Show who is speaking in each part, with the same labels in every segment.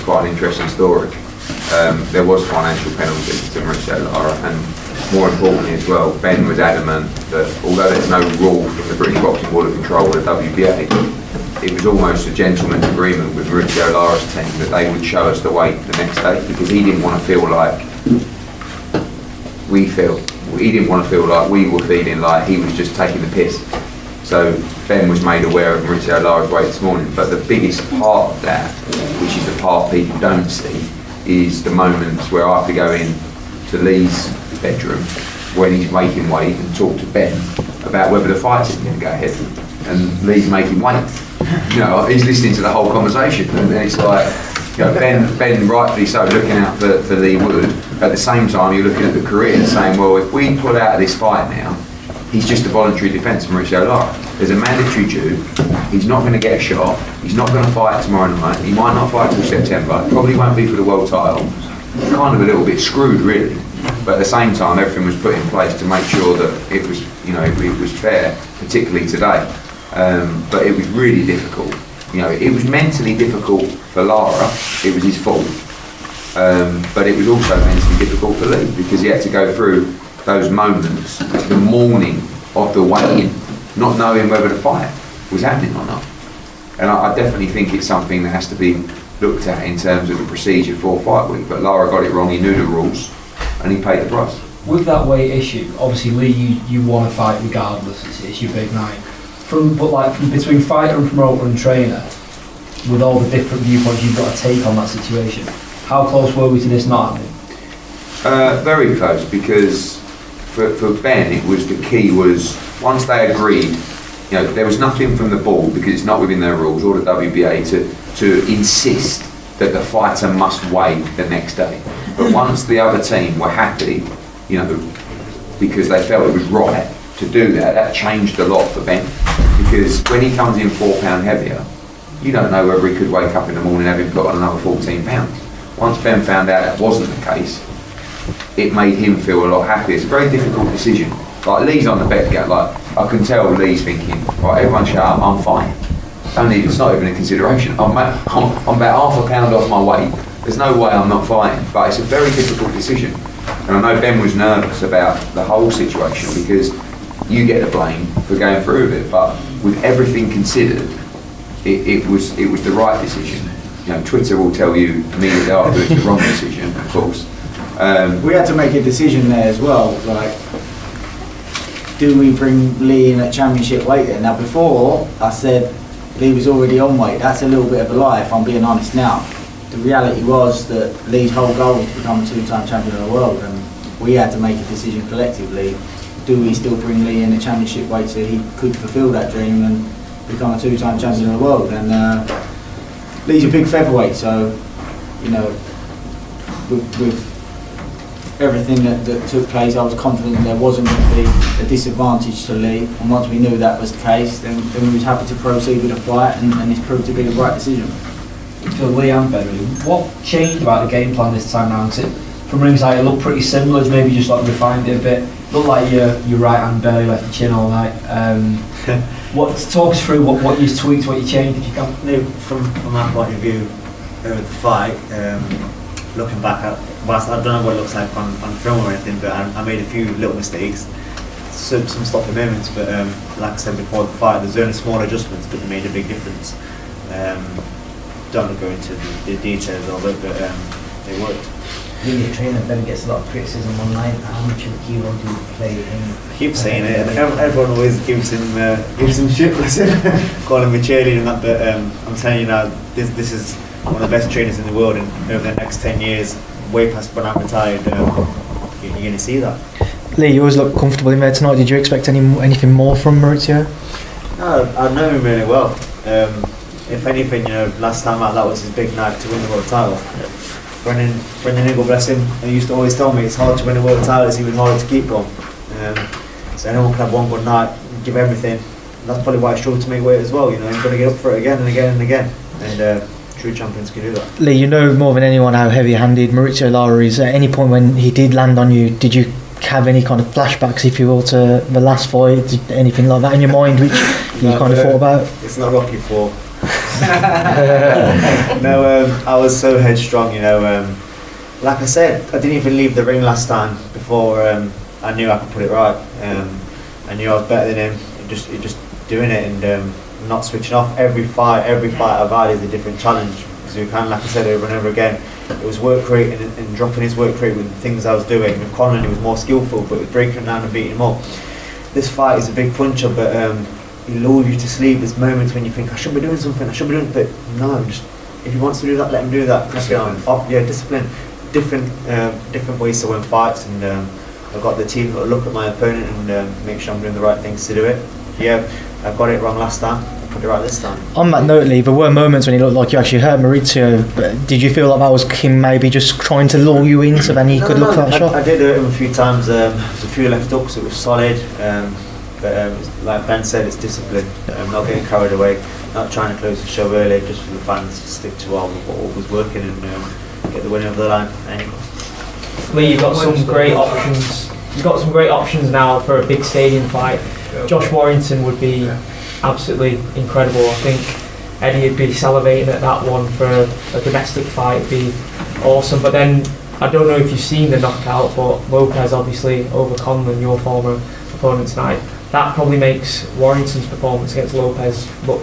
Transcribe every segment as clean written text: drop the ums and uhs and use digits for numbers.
Speaker 1: quite an interesting story. There was financial penalty to Mauricio Lara, and more importantly as well, Ben was adamant that although there's no rule from the British Boxing Board of Control or the WBA, it was almost a gentleman's agreement with Mauricio Lara's team that they would show us the weight the next day, because he didn't want to feel like he didn't want to feel like we were feeling like he was just taking the piss. So Ben was made aware of Mauricio Lara's weight this morning, but the biggest part of that, which is the part people don't see, is the moments where I have to go in to Leigh's bedroom when he's making weight and talk to Ben about whether the fight's going to go ahead, and Leigh's making weight. You know, he's listening to the whole conversation, and it's like, you know, Ben rightfully so looking out for Leigh Wood. At the same time, you're looking at the career saying, well, if we pull out of this fight now, he's just a voluntary defence from Mauricio Lara. There's a mandatory due. He's not going to get a shot. He's not going to fight tomorrow night. He might not fight till September. Probably won't be for the world title. Kind of a little bit screwed, really. But at the same time, everything was put in place to make sure that it was, you know, it was fair, particularly today. But it was really difficult. You know, it was mentally difficult for Lara. It was his fault. But it was also mentally difficult for Leigh, because he had to go through those moments, the morning of the weigh-in, not knowing whether the fight was happening or not. And I definitely think it's something that has to be looked at in terms of the procedure for fight week. But Lara got it wrong. He knew the rules, and he paid the price.
Speaker 2: With that weight issue, obviously Leigh, you want to fight regardless. It's your big night. From between fighter and promoter and trainer, with all the different viewpoints you've got to take on that situation, how close were we to this not happening?
Speaker 1: Very close, because for Ben, it was, the key was, once they agreed, you know, there was nothing from the board, because it's not within their rules, or the WBA, to insist that the fighter must weigh the next day. But once the other team were happy, you know, because they felt it was right to do that, that changed a lot for Ben. Because when he comes in 4 pound heavier, you don't know whether he could wake up in the morning having put on another 14 pounds. Once Ben found out that wasn't the case, it made him feel a lot happier. It's a very difficult decision. Like, Leigh's on the bet gate, like, I can tell Leigh's thinking, right, everyone shut up, I'm fine. It's not even a consideration. I'm about half a pound off my weight. There's no way I'm not fighting. But it's a very difficult decision. And I know Ben was nervous about the whole situation, because you get the blame for going through with it. But with everything considered, it was the right decision. You know, Twitter will tell you immediately after it's the wrong decision, of course.
Speaker 3: We had to make a decision there as well, like, do we bring Leigh in at championship weight then? Now, before I said Leigh was already on weight. That's a little bit of a lie, if I'm being honest now. The reality was that Leigh's whole goal was to become a 2-time champion of the world, and we had to make a decision collectively. Do we still bring Leigh in at championship weight so he could fulfil that dream and become a 2-time champion of the world? And Leigh's a big featherweight, so, you know, with everything that took place, I was confident there wasn't going to be a disadvantage to Leigh, and once we knew that was the case, then we was happy to proceed with the fight, and it's proved to be the right decision.
Speaker 2: For Leigh and Ben, what changed about the game plan this time round? From ringside, it looked pretty similar, it's maybe just like refined it a bit. Looked like your right hand barely left the chin all night. Talk us through what you tweaked, what you changed, if you can.
Speaker 4: From that point of view, the fight, looking back at, whilst I don't know what it looks like on film or anything, but I made a few little mistakes, some sloppy moments, but like I said before the fight, there's only small adjustments that made a big difference. Don't want to go into the details of it, but it worked.
Speaker 5: Being a trainer, Ben gets a lot of criticism online. How much of a key role do you play in?
Speaker 4: I keep saying it, and everyone always gives him shit for calling me cheerleader and that, but I'm telling you now, this is one of the best trainers in the world, and over the next 10 years, way past when I'm retired, you're going to see that.
Speaker 6: Leigh, you always look comfortable in there tonight. Did you expect anything more from Mauricio?
Speaker 4: No, I know him really well. If anything, you know, last time out, that was his big night to win the world title. Brendan Ingle, bless him, he used to always tell me it's hard to win a world title, it's even harder to keep on. So anyone can have one good night, give everything. That's probably why I struggled to make weight as well. You know, you've got to get up for it again and again and again. And true champions can do that.
Speaker 6: Leigh, you know more than anyone how heavy-handed Mauricio Lara is. At any point when he did land on you, did you have any kind of flashbacks, if you will, to the last fight? Anything like that in your mind which you kind of thought about?
Speaker 4: It's not Rocky 4. No, I was so headstrong, you know. Like I said, I didn't even leave the ring last time before I knew I could put it right. I knew I was better than him. Just doing it and not switching off. Every fight I've had is a different challenge. So kind of, like I said, over and over again, it was work rate and dropping his work rate with the things I was doing. With Conlon, he was more skillful, but with breaking him down and beating him up. This fight is a big puncher, but he lulls you to sleep. There's moments when you think, I should be doing something, but no, just if he wants to do that, let him do that. Discipline. Different ways to win fights, and I've got the team that look at my opponent and make sure I'm doing the right things to do it. Yeah, I got it wrong last time. I put it right this time.
Speaker 6: On that note, Leigh, there were moments when he looked like you actually hurt Mauricio. But did you feel like that was him maybe just trying to lure you in so then he could look for that shot?
Speaker 4: I did hurt him a few times. There's a few left hooks. It was solid. But like Ben said, it's discipline. Not getting carried away. Not trying to close the show early, just for the fans to stick to what was working and get the win over the line. Anyway.
Speaker 7: Leigh, you've got some great options. You've got some great options now for a big stadium fight. Josh Warrington would be absolutely incredible. I think Eddie would be salivating at that one for a domestic fight. It'd be awesome. But then I don't know if you've seen the knockout, but Lopez obviously over Conlon, your former opponent tonight. That probably makes Warrington's performance against Lopez look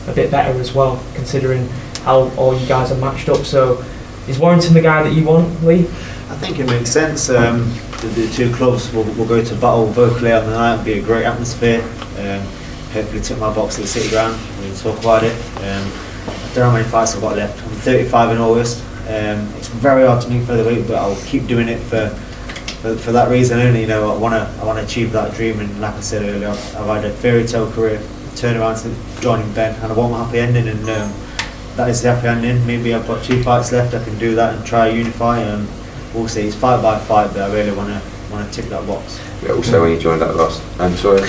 Speaker 7: a bit better as well, considering how all you guys are matched up. So is Warrington the guy that you want, Leigh?
Speaker 4: I think it makes sense. The two clubs will go to battle vocally on the night. It'll be a great atmosphere. Hopefully tick my box at the City Ground. We'll talk about it. I don't know how many fights I've got left. I'm 35 in August. It's very hard to move further away, but I'll keep doing it for that reason only. You know, I want to achieve that dream, and like I said earlier, I've had a fairy tale career, turnaround to joining Ben, and I want a happy ending, and that is the happy ending. Maybe I've got 2 fights left. I can do that and try unify. We'll see. It's fight by fight, but I really want to tick that box.
Speaker 1: Yeah, also when you joined that last, I'm sorry.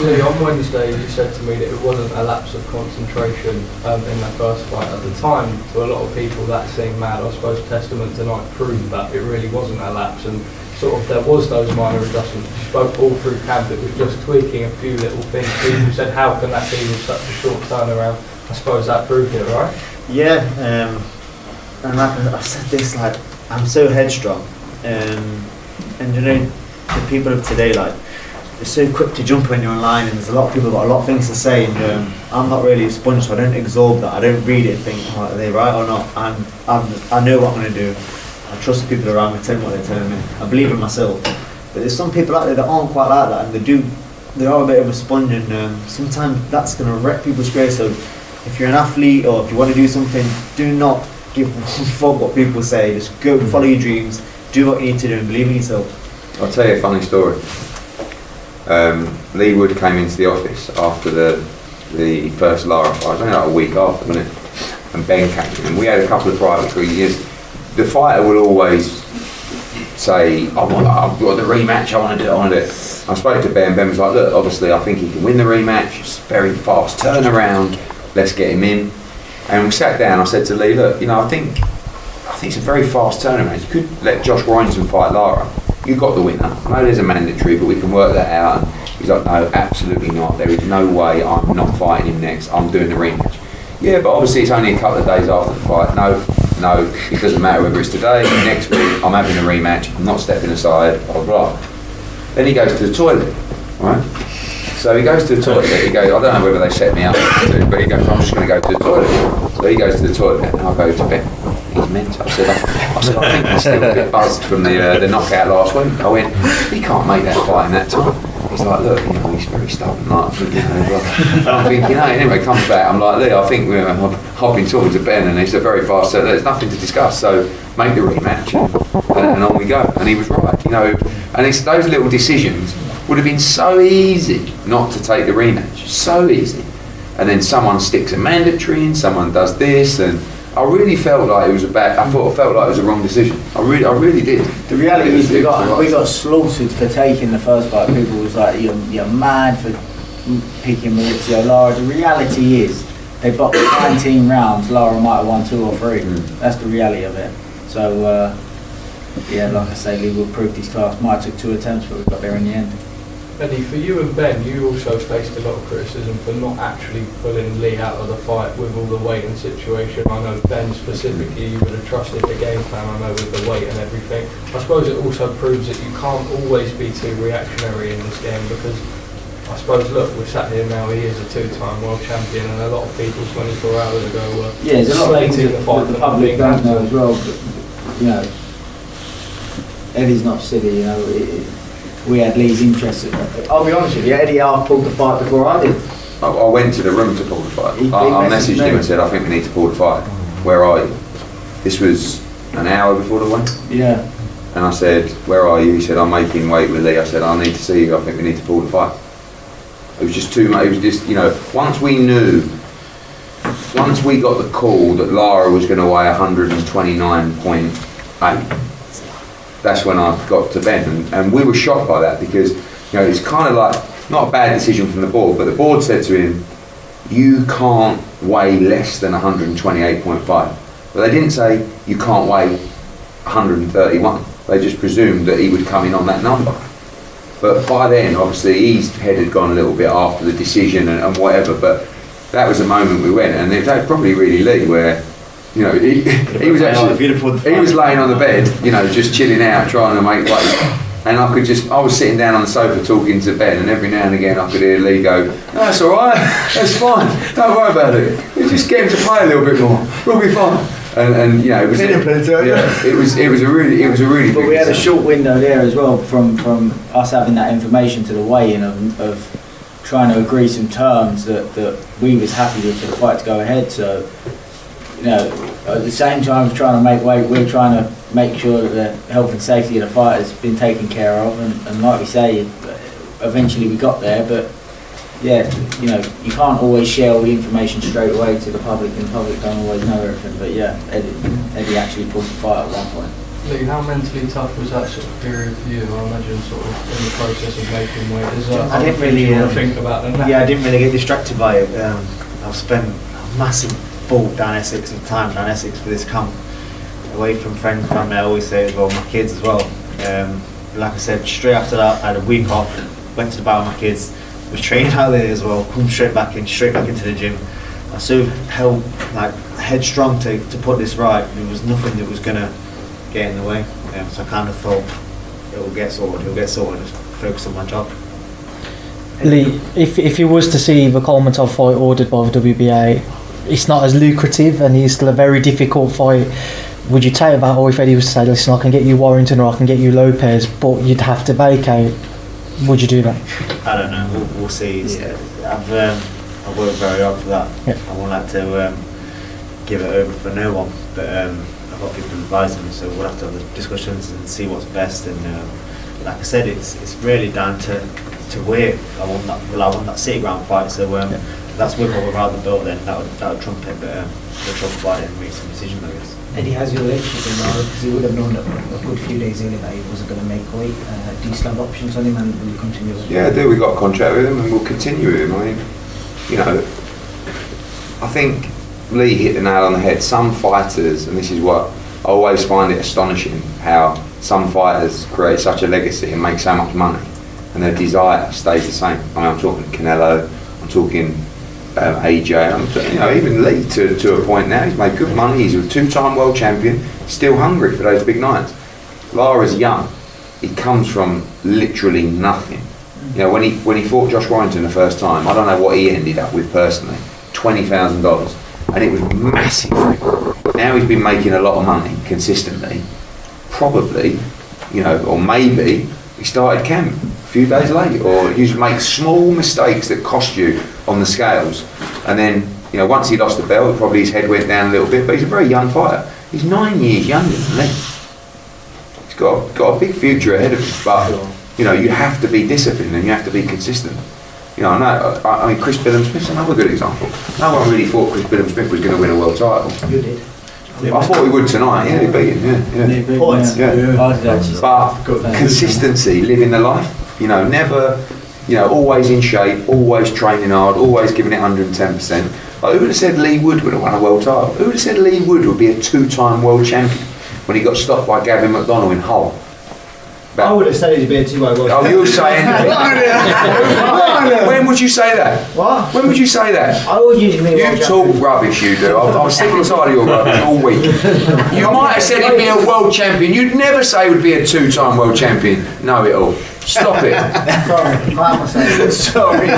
Speaker 8: Leigh, on Wednesday you said to me that it wasn't a lapse of concentration in that first fight. At the time, to a lot of people that seemed mad. I suppose Testament tonight proved that it really wasn't a lapse, and sort of there was those minor adjustments. You spoke all through camp, it was just tweaking a few little things. People said, how can that be with such a short turnaround? I suppose that proved it, right?
Speaker 4: Yeah, and like I've said this, like I'm so headstrong, and you know, the people of today, like they're so quick to jump when you're online, and there's a lot of people got a lot of things to say, and I'm not really a sponge, so I don't absorb that. I don't read it and think, oh, are they right or not? I know what I'm going to do. I trust the people around me, tell me what they're telling me. I believe in myself. But there's some people out there that aren't quite like that, and they are a bit of a sponge, and sometimes that's going to wreck people's career. So if you're an athlete or if you want to do something, do not give a fuck what people say. Just go follow your dreams, do what you need to do, and believe in yourself.
Speaker 1: I'll tell you a funny story. Leigh Wood came into the office after the first Lara fight. It was only like a week after, wasn't it? And Ben came in, and we had a couple of private 3 years. The fighter will always say, I've got the rematch, I want to do it. I spoke to Ben. Ben was like, look, obviously I think he can win the rematch. It's a very fast turnaround. Let's get him in. And we sat down. I said to Leigh, look, you know, I think it's a very fast turnaround. You could let Josh Warrington fight Lara. You got the winner. I know there's a mandatory, but we can work that out. And he's like, no, absolutely not. There is no way I'm not fighting him next. I'm doing the rematch. Yeah, but obviously it's only a couple of days after the fight. No, it doesn't matter whether it's today, next week. I'm having a rematch. I'm not stepping aside. Blah blah. Then he goes to the toilet, right? So he goes to the toilet. He goes, I don't know whether they set me up, but he goes, I'm just going to go to the toilet. So he goes to the toilet, and I go to Ben. He's mental. I said, I think he's still a bit buzzed from the knockout last week. I went, he can't make that fight in that time. He's like, look, you know, he's very stubborn, like, you know, and I'm thinking, anyway, comes back, I'm like, Leigh, I think I've been talking to Ben, and he's a very fast, so there's nothing to discuss, so make the rematch, and on we go. And he was right, you know, and it's those little decisions would have been so easy not to take the rematch, so easy. And then someone sticks a mandatory in, someone does this, and I really felt like it was I felt like it was a wrong decision. I really did.
Speaker 3: The reality is we got slaughtered for taking the first fight. People was like, you're mad for picking Mauricio Lara. The reality is they boxed 19 rounds. Lara might have won 2 or 3. That's the reality of it. So yeah, like I say, Leigh Wood proved his class. Might have took 2 attempts, but we got there in the end.
Speaker 8: Eddie, for you and Ben, you also faced a lot of criticism for not actually pulling Leigh out of the fight with all the weight and situation. I know Ben specifically, you would have trusted the game plan, I know, with the weight and everything. I suppose it also proves that you can't always be too reactionary in this game, because I suppose, look, we've sat here now, he is a two-time world champion, and a lot of people 24 hours ago were
Speaker 3: there's a lot of things
Speaker 8: slating the fight
Speaker 3: that the
Speaker 8: for not
Speaker 3: public
Speaker 8: being
Speaker 3: don't know
Speaker 8: cancelled.
Speaker 3: as well. But, you know, Eddie's not silly. You know, we had Leigh's interest. I'll be honest with you, Eddie half pulled the fight before I did.
Speaker 1: I went to the room to pull the fight.
Speaker 3: He
Speaker 1: I
Speaker 3: messaged
Speaker 1: messaged him
Speaker 3: me.
Speaker 1: and said, I think we need to pull the fight. Where are you? This was an hour before the weigh.
Speaker 3: Yeah.
Speaker 1: And I said, where are you? He said, I'm making weight with Leigh. I said, I need to see you. I think we need to pull the fight. It was just too much. It was just, you know, once we got the call that Lara was going to weigh 129.8, that's when I got to Ben. And we were shocked by that, because, you know, it's kind of like, not a bad decision from the board, but the board said to him, you can't weigh less than 128.5. But they didn't say you can't weigh 131. They just presumed that he would come in on that number. But by then, obviously, his head had gone a little bit after the decision and whatever. But that was the moment we went, and it was probably really Leigh, where, you know, he was actually, he was laying on the bed, you know, just chilling out, trying to make weight. And I was sitting down on the sofa talking to Ben, and every now and again I could hear Leigh go, "No, that's all right, that's fine, don't worry about it. You just get him to play a little bit more, we'll be fine." And you know, it was a really.
Speaker 3: But
Speaker 1: big
Speaker 3: we had a
Speaker 1: decision.
Speaker 3: short window there as well from us having that information to the weigh-in of trying to agree some terms that we was happy with for the fight to go ahead. So, you know, at the same time as trying to make weight, we're trying to make sure that the health and safety of the fight has been taken care of. And like we say, eventually we got there. But yeah, you know, you can't always share all the information straight away to the public, and the public don't always know everything. But yeah, Eddie actually pulled the fight at one point.
Speaker 8: Leigh, how mentally tough was that sort of period for you? I imagine sort of in the process of making weight. Is that
Speaker 4: I didn't really
Speaker 8: think about it now?
Speaker 4: Yeah, I didn't really get distracted by it. I've spent a massive bulk down Essex and time down Essex for this camp, away from friends, family. I always say as well, my kids as well. Like I said, straight after that, I had a week off, went to the bar with my kids, was training out there as well, come straight back into the gym. I so held like headstrong to put this right. There was nothing that was gonna get in the way. So I kind of thought it'll get sorted, just focus on my job.
Speaker 6: Leigh, if you was to see the Kolmatov fight ordered by the WBA, it's not as lucrative and it's still a very difficult fight. Would you take that, or if Eddie was to say, listen, I can get you Warrington or I can get you Lopez, but you'd have to vacate, would you do that?
Speaker 4: I don't know. We'll see. I've worked very hard for that.
Speaker 6: Yeah.
Speaker 4: I won't like to give it over for no one, but I've got people advising me, so we'll have to have the discussions and see what's best. And like I said, it's really down to weight. I want that city ground fight. So that's with or without the belt. Then that would trump it. But we'll talk about it and make some decisions, I guess.
Speaker 5: Eddie, how's your relationship with Lara? Because he would have known that a good few days earlier that he wasn't going to make weight. Do you still have options on him, and will you continue with him?
Speaker 1: Yeah, I do. We've got a contract with him and we'll continue with him. I mean, you know, I think Leigh hit the nail on the head. Some fighters, and this is what I always find it astonishing, how some fighters create such a legacy and make so much money and their desire stays the same. I mean, I'm talking Canelo, I'm talking AJ, you know, even Leigh to a point now. He's made good money, he's a two-time world champion, still hungry for those big nights. Lara's young, he comes from literally nothing. You know, when he fought Josh Warrington the first time, I don't know what he ended up with personally, $20,000, and it was massive. Now he's been making a lot of money consistently, probably, you know, or maybe he started camp a few days late, or you make small mistakes that cost you on the scales, and then, you know, once he lost the belt, probably his head went down a little bit, but he's a very young fighter. He's 9 years younger than Leigh. He's got a big future ahead of him, but, you know, you have to be disciplined and you have to be consistent. You know, I mean, Chris Billham-Smith's another good example. No one really thought Chris Billham-Smith was going to win a world title.
Speaker 5: You did.
Speaker 1: I thought he would tonight, yeah, he beat him, yeah.
Speaker 4: Points.
Speaker 1: But consistency, living the life, you know, never, you know, always in shape, always training hard, always giving it 110%. Like, who would have said Leigh Wood would have won a world title? Who would have said Leigh Wood would be a two-time world champion when he got stopped by Gavin McDonnell in Hull?
Speaker 5: I would have said it'd be a two-way wash.
Speaker 1: Oh, you're saying when would you say that?
Speaker 5: What?
Speaker 1: When would you say that?
Speaker 5: I always usually mean
Speaker 1: You talk rubbish, you do. I'm sick and tired of your rubbish all week. You might have said he'd be a world champion. You'd never say he would be a 2-time world champion. Know it all. Stop it.
Speaker 5: Sorry, Sorry.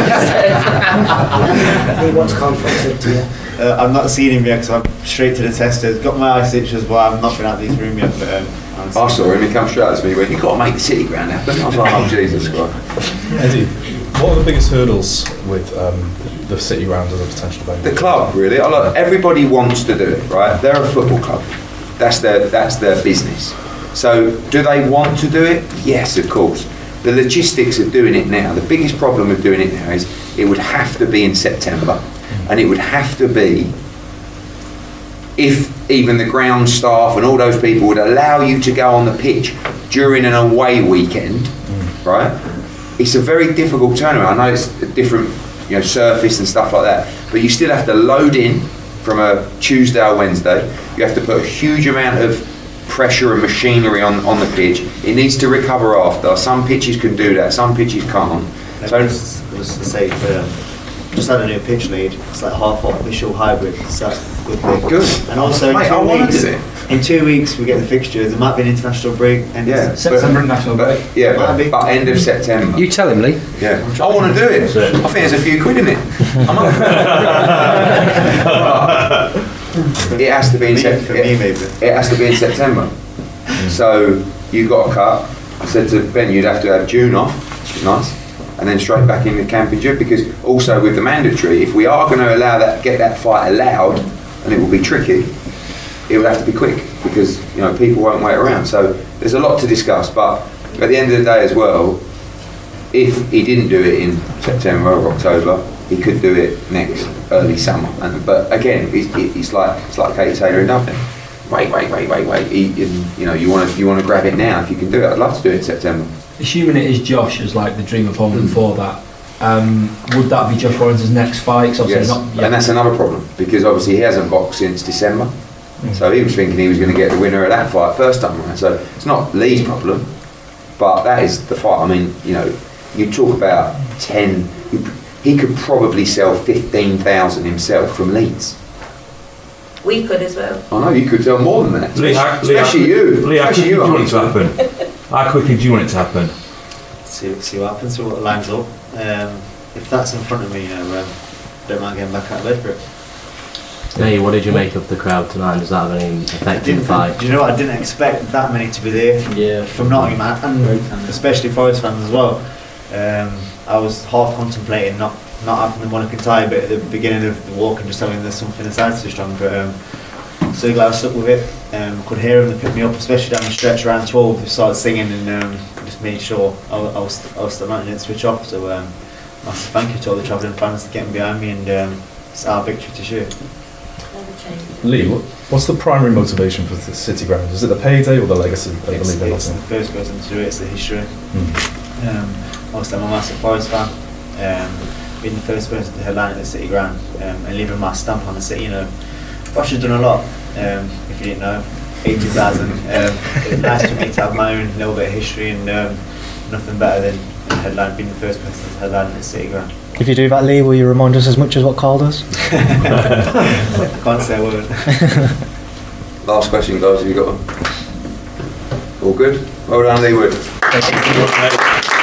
Speaker 5: He wants confidence to you.
Speaker 4: I've not seen him yet because I'm straight to the testers. Got my eye stitches, but I've not been out of this room yet. But
Speaker 1: I saw him. He come straight up to me. He went, "You've got to make the City Ground happen." I was like, "Oh Jesus Christ!"
Speaker 9: Eddie, what are the biggest hurdles with the City Ground as a potential venue?
Speaker 1: The club, really. Everybody wants to do it, right? They're a football club. That's their business. So, do they want to do it? Yes, of course. The logistics of doing it now, the biggest problem with doing it now is it would have to be in September, and it would have to be if even the ground staff and all those people would allow you to go on the pitch during an away weekend, right? It's a very difficult turnaround. I know it's a different, surface and stuff like that, but you still have to load in from a Tuesday or Wednesday. You have to put a huge amount of pressure and machinery on the pitch. It needs to recover after. Some pitches can do that, some pitches can't.
Speaker 4: So I was to say, just had a new pitch lead. It's like half official hybrid. So that's a good thing.
Speaker 1: Good.
Speaker 4: And also
Speaker 1: Mate, I wanna do it.
Speaker 4: in 2 weeks we get the fixtures. There might be an international break. And
Speaker 1: Yeah,
Speaker 2: September national break.
Speaker 1: Yeah,
Speaker 4: Might be.
Speaker 1: but end of September.
Speaker 10: You tell him, Lee.
Speaker 1: Yeah, I want to do it. I think there's a few quid in it. I'm up for it. It has to be in September. It has to be in September. So you got a cut. I said to Ben, you'd have to have June off. Nice. And then straight back in the camp in June, because also with the mandatory, if we are going to get that fight allowed, and it will be tricky, it will have to be quick, because people won't wait around. So there's a lot to discuss, but at the end of the day as well, if he didn't do it in September or October, he could do it next early summer. But again, it's like Katie Taylor in Dublin. Wait. You want to grab it now if you can do it. I'd love to do it in September.
Speaker 2: Assuming it is Josh as like the dream opponent for that, would that be Josh Warrington's next fight? 'Cause obviously
Speaker 1: Yes, and that's another problem, because obviously he hasn't boxed since December. So he was thinking he was going to get the winner of that fight first time around. So it's not Leigh's problem, but that is the fight. I mean, you talk about 10, he could probably sell 15,000 himself from Leeds.
Speaker 11: We could as well.
Speaker 1: I know, you could sell more than that.
Speaker 12: Lee,
Speaker 1: Especially you.
Speaker 12: Lee, how quickly do you want it to
Speaker 1: Archie.
Speaker 12: happen? How quickly do you want it to happen?
Speaker 4: See what happens. See what lines up. If that's in front of me, don't mind getting back out of bed for it.
Speaker 10: Lee, what did you make of the crowd tonight? Does that have any effect in the fight?
Speaker 4: Do you know what? I didn't expect that many to be there.
Speaker 2: Yeah.
Speaker 4: From Nottingham, and especially Forest fans as well. I was half contemplating not having the Monaco tie bit at the beginning of the walk and just having there's something inside too strong, but so glad I stuck with it. Could hear them, they picked me up, especially down the stretch around 12. They started singing and just made sure I was the man, didn't switch off. So massive thank you to all the travelling fans for getting behind me, and it's our victory to share.
Speaker 9: Lee, what's the primary motivation for the City Ground? Is it the payday or the legacy?
Speaker 4: It's the first person to do it, it's the history. Obviously I'm a massive Forest fan. Being the first person to headline at the City Ground and leaving my stamp on the city, Bosch has done a lot, if you didn't know, 80,000. It's nice for me to have my own little bit of history, and nothing better than being the first person to headline at the City Ground.
Speaker 6: If you do that, Lee, will you remind us as much as what Carl does?
Speaker 4: I can't say a word.
Speaker 1: Last question, guys, have you got one? All good? Well done, Leigh Wood.
Speaker 12: Thank you.